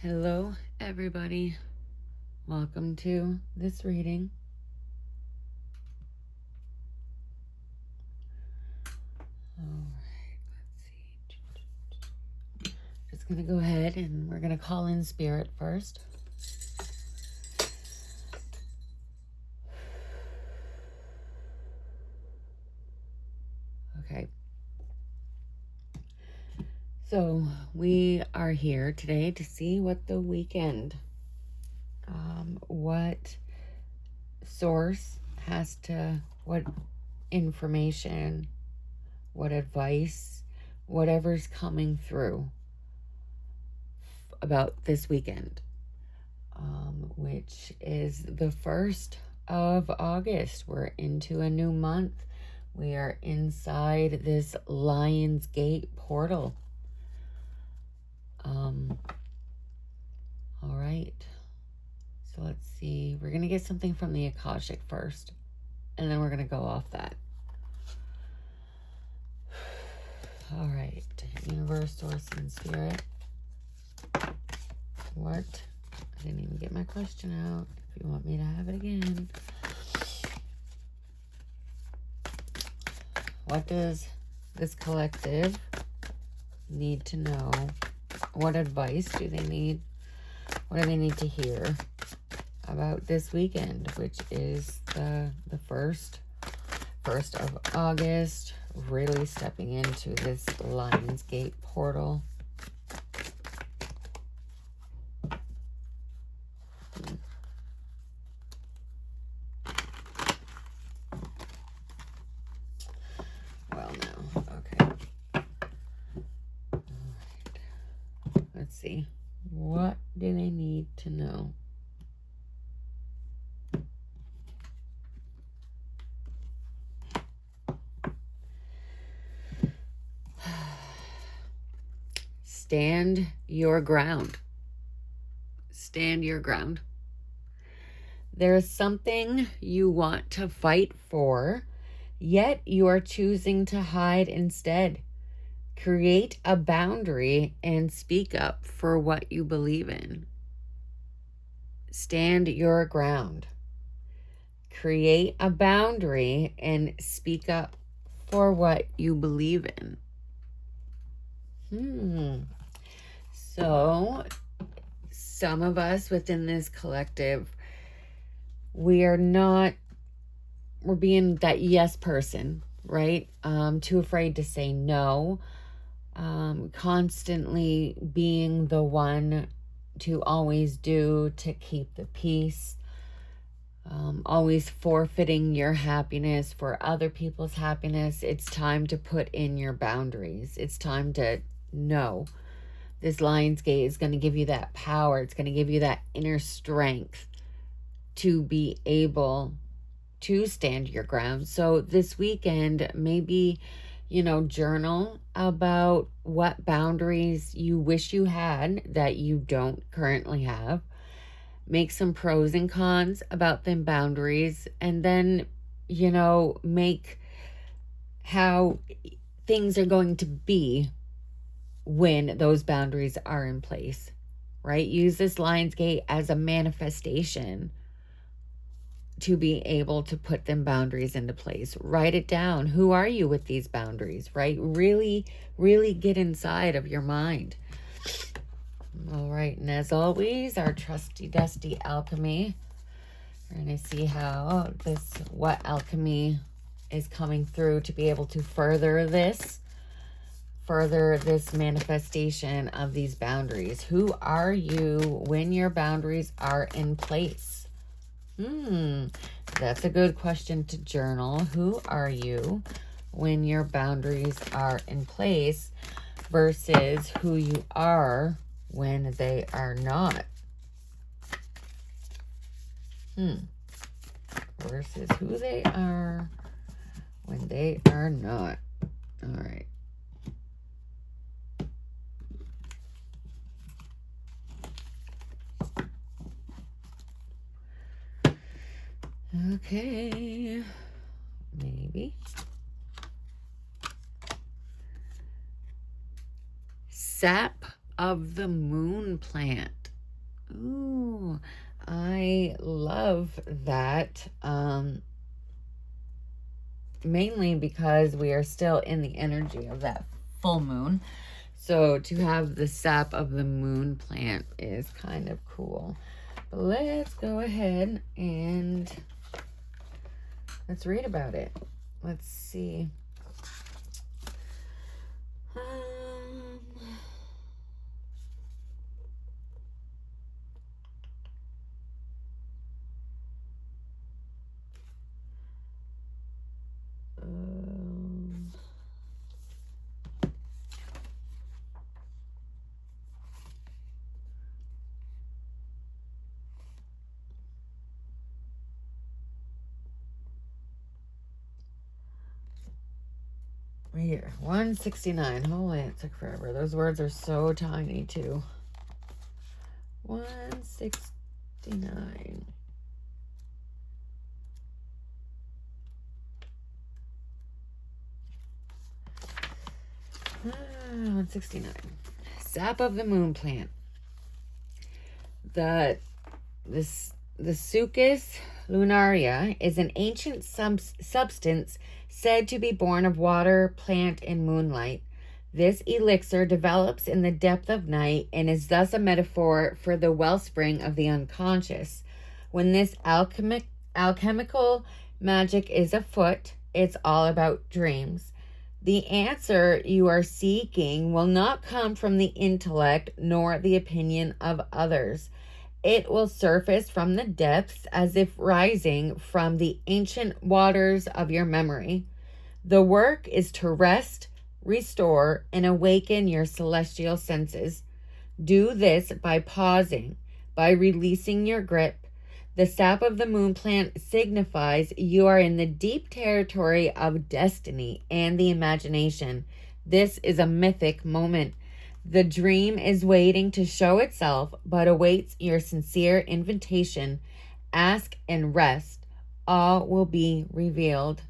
Hello, everybody. Welcome to this reading. All right, let's see. Just going to go ahead and we're going to call in spirit first. Okay. So we are here today to see what the weekend, what source has to, what information, what advice, whatever's coming through about this weekend, which is the 1st of August. We're into a new month. We are inside this Lion's Gate portal. All right. So let's see. We're going to get something from the Akashic first, and then we're going to go off that. All right. Universe, source, and spirit. What? I didn't even get my question out. If you want me to have it again. What does this collective need to know? What advice do they need? What do they need to hear about this weekend, which is the 1st of August, really stepping into this Lion's Gate portal. Well, no. Okay. All right. Let's see. What do they need to know? Stand your ground. Stand your ground. There is something you want to fight for, yet you are choosing to hide instead. Create a boundary and speak up for what you believe in. Stand your ground. Create a boundary and speak up for what you believe in. So, some of us within this collective, we're being that yes person, right? Too afraid to say no. Constantly being the one to always do to keep the peace. Always forfeiting your happiness for other people's happiness. It's time to put in your boundaries. It's time to know. This Lion's Gate is going to give you that power. It's going to give you that inner strength to be able to stand your ground. So this weekend, maybe, journal about what boundaries you wish you had that you don't currently have. Make some pros and cons about them boundaries, and then, make how things are going to be when those boundaries are in place, right? Use this Lion's Gate as a manifestation to be able to put them boundaries into place. Write it down. Who are you with these boundaries, right? Really, really get inside of your mind. All right, and as always, our trusty dusty alchemy. We're going to see what alchemy is coming through to be able to further this manifestation of these boundaries. Who are you when your boundaries are in place? That's a good question to journal. Who are you when your boundaries are in place versus who you are when they are not? Versus who they are when they are not. All right. Okay. Maybe. Sap of the moon plant. Ooh, I love that. Mainly because we are still in the energy of that full moon. So to have the sap of the moon plant is kind of cool. But let's go ahead and let's read about it. Let's see. Right here, 169. Holy, it took forever. Those words are so tiny too. 169. 169. Sap of the moon plant. The Sucus lunaria is an ancient substance said to be born of water, plant, and moonlight. This elixir develops in the depth of night and is thus a metaphor for the wellspring of the unconscious. When this alchemical magic is afoot, it's all about dreams. The answer you are seeking will not come from the intellect nor the opinion of others. It will surface from the depths as if rising from the ancient waters of your memory. The work is to rest, restore, and awaken your celestial senses. Do this by pausing, by releasing your grip. The sap of the moon plant signifies you are in the deep territory of destiny and the imagination. This is a mythic moment. The dream is waiting to show itself, but awaits your sincere invitation. Ask and rest. All will be revealed.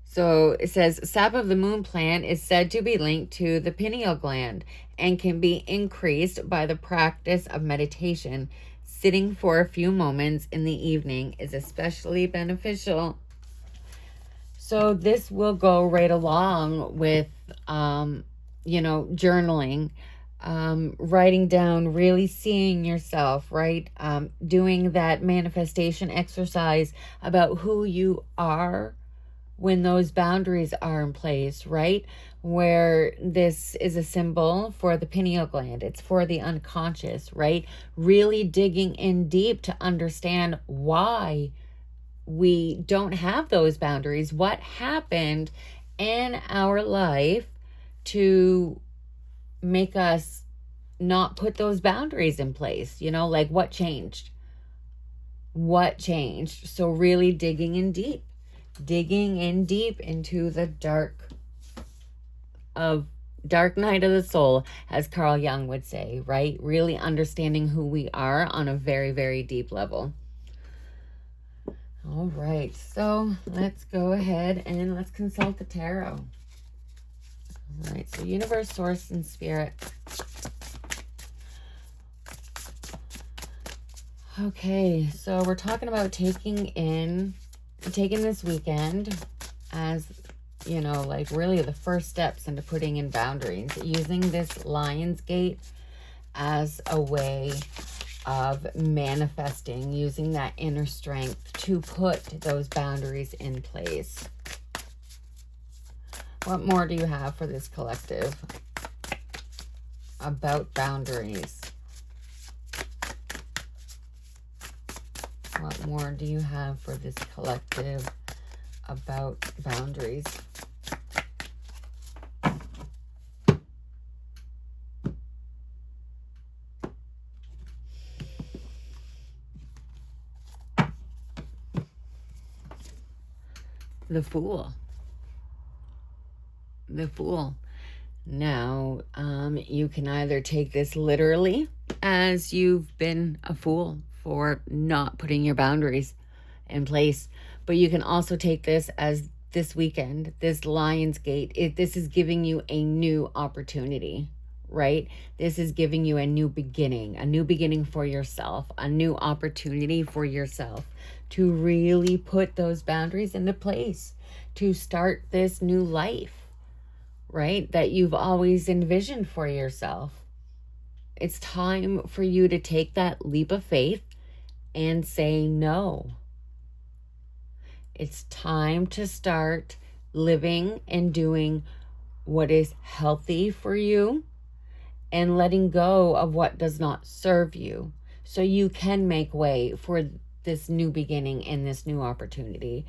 So it says, sap of the moon plant is said to be linked to the pineal gland and can be increased by the practice of meditation. Sitting for a few moments in the evening is especially beneficial. So this will go right along with, journaling, writing down, really seeing yourself, right? Doing that manifestation exercise about who you are when those boundaries are in place, right? Where this is a symbol for the pineal gland. It's for the unconscious, right? Really digging in deep to understand why we don't have those boundaries. What happened in our life to make us not put those boundaries in place? Like what changed? What changed? So really digging in deep into the dark night of the soul, as Carl Jung would say, right? Really understanding who we are on a very, very deep level. All right, so let's go ahead and let's consult the tarot. All right, so universe, source, and spirit. Okay, so we're talking about taking this weekend as, like really the first steps into putting in boundaries, using this Lion's Gate as a way of manifesting, using that inner strength to put those boundaries in place. What more do you have for this collective about boundaries? What more do you have for this collective about boundaries? The Fool. The Fool. Now, you can either take this literally as you've been a fool for not putting your boundaries in place, but you can also take this as this weekend, this Lion's Gate. This is giving you a new opportunity, right? This is giving you a new beginning for yourself, a new opportunity for yourself to really put those boundaries into place, to start this new life, right? That you've always envisioned for yourself. It's time for you to take that leap of faith and say no. It's time to start living and doing what is healthy for you and letting go of what does not serve you, so you can make way for this new beginning and this new opportunity.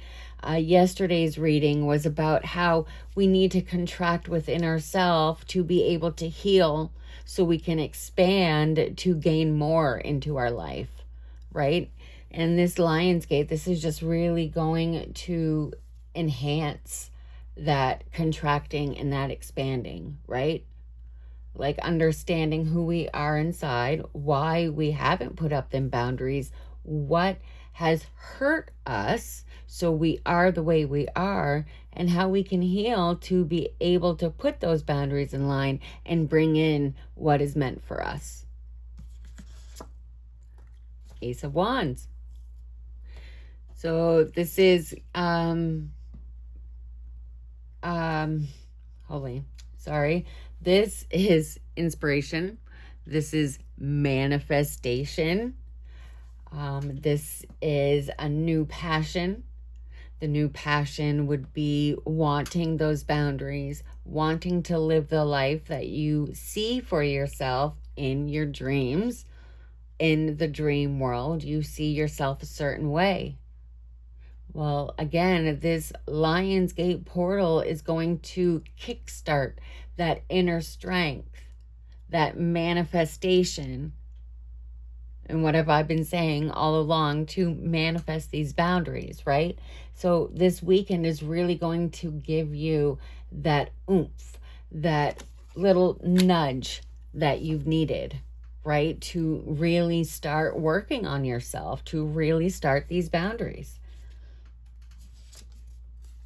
Yesterday's reading was about how we need to contract within ourselves to be able to heal so we can expand to gain more into our life, right? And this Lionsgate, this is just really going to enhance that contracting and that expanding, right? Like understanding who we are inside, why we haven't put up them boundaries, what has hurt us so we are the way we are, and how we can heal to be able to put those boundaries in line and bring in what is meant for us. Ace of Wands. So this is this is inspiration. This is manifestation. This is a new passion. The new passion would be wanting those boundaries, wanting to live the life that you see for yourself in your dreams. In the dream world, you see yourself a certain way. Well, again, this Lionsgate portal is going to kickstart that inner strength, that manifestation. And what have I been saying all along? To manifest these boundaries, right? So this weekend is really going to give you that oomph, that little nudge that you've needed, right? To really start working on yourself, to really start these boundaries.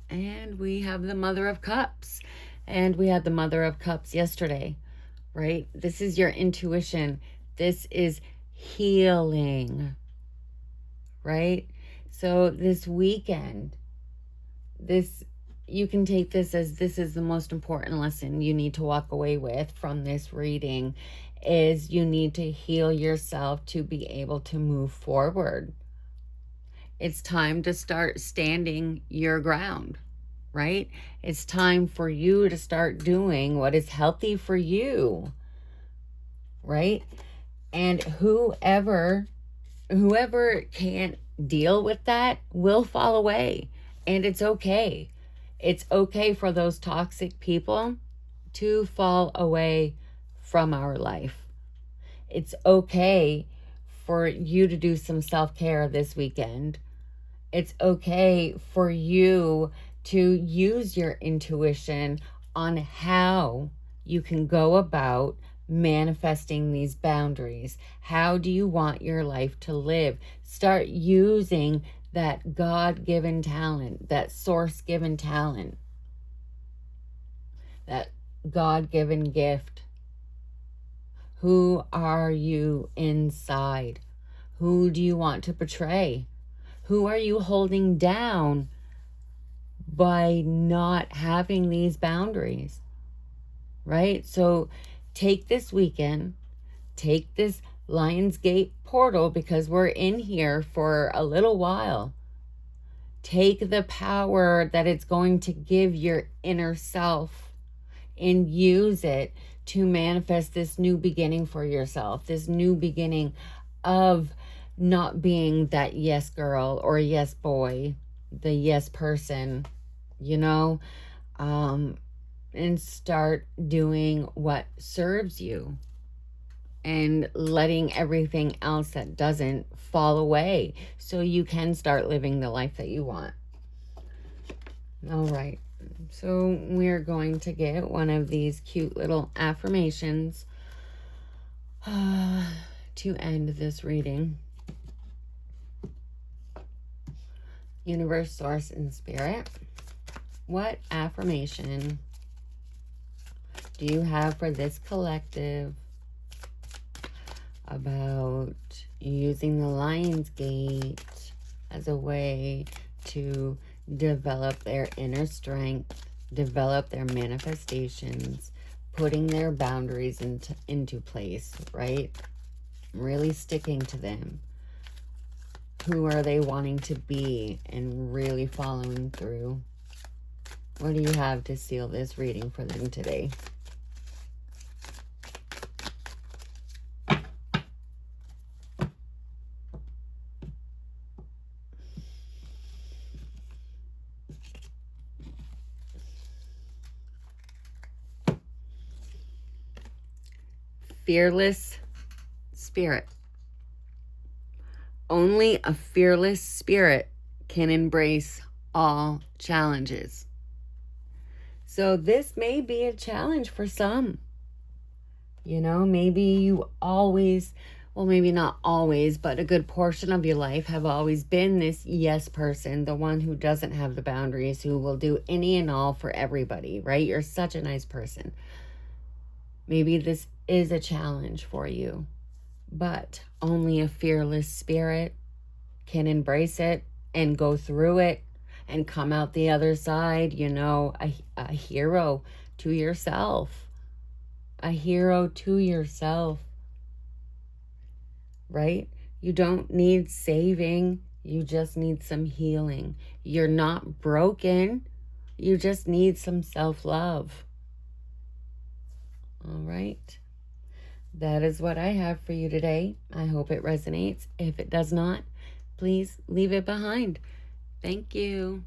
And we have the Mother of Cups. And we had the Mother of Cups yesterday, right? This is your intuition. This is healing, right? So this weekend, you can take this as this is the most important lesson you need to walk away with from this reading, is you need to heal yourself to be able to move forward. It's time to start standing your ground, right? It's time for you to start doing what is healthy for you, right? And whoever can't deal with that will fall away. And it's okay. It's okay for those toxic people to fall away from our life. It's okay for you to do some self-care this weekend. It's okay for you to use your intuition on how you can go about manifesting these boundaries. How do you want your life to live? Start using that God-given talent, that source-given talent, that God-given gift. Who are you inside? Who do you want to portray? Who are you holding down by not having these boundaries, right? So take this weekend, take this Lionsgate portal, because we're in here for a little while. Take the power that it's going to give your inner self and use it to manifest this new beginning for yourself, this new beginning of not being that yes girl or yes boy, the yes person, you know, and start doing what serves you and letting everything else that doesn't fall away so you can start living the life that you want. All right. So we're going to get one of these cute little affirmations to end this reading. Universe, Source, and Spirit, what affirmation do you have for this collective about using the Lion's Gate as a way to develop their inner strength, develop their manifestations, putting their boundaries into place, right? Really sticking to them. Who are they wanting to be and really following through? What do you have to seal this reading for them today? Fearless spirit. Only a fearless spirit can embrace all challenges. So this may be a challenge for some. You know, maybe you always, well, maybe not always, but a good portion of your life have always been this yes person, the one who doesn't have the boundaries, who will do any and all for everybody, right? You're such a nice person. Maybe this is a challenge for you, but only a fearless spirit can embrace it and go through it and come out the other side, you know, a hero to yourself. A hero to yourself, right? You don't need saving. You just need some healing. You're not broken. You just need some self-love. All right. That is what I have for you today. I hope it resonates. If it does not, please leave it behind. Thank you.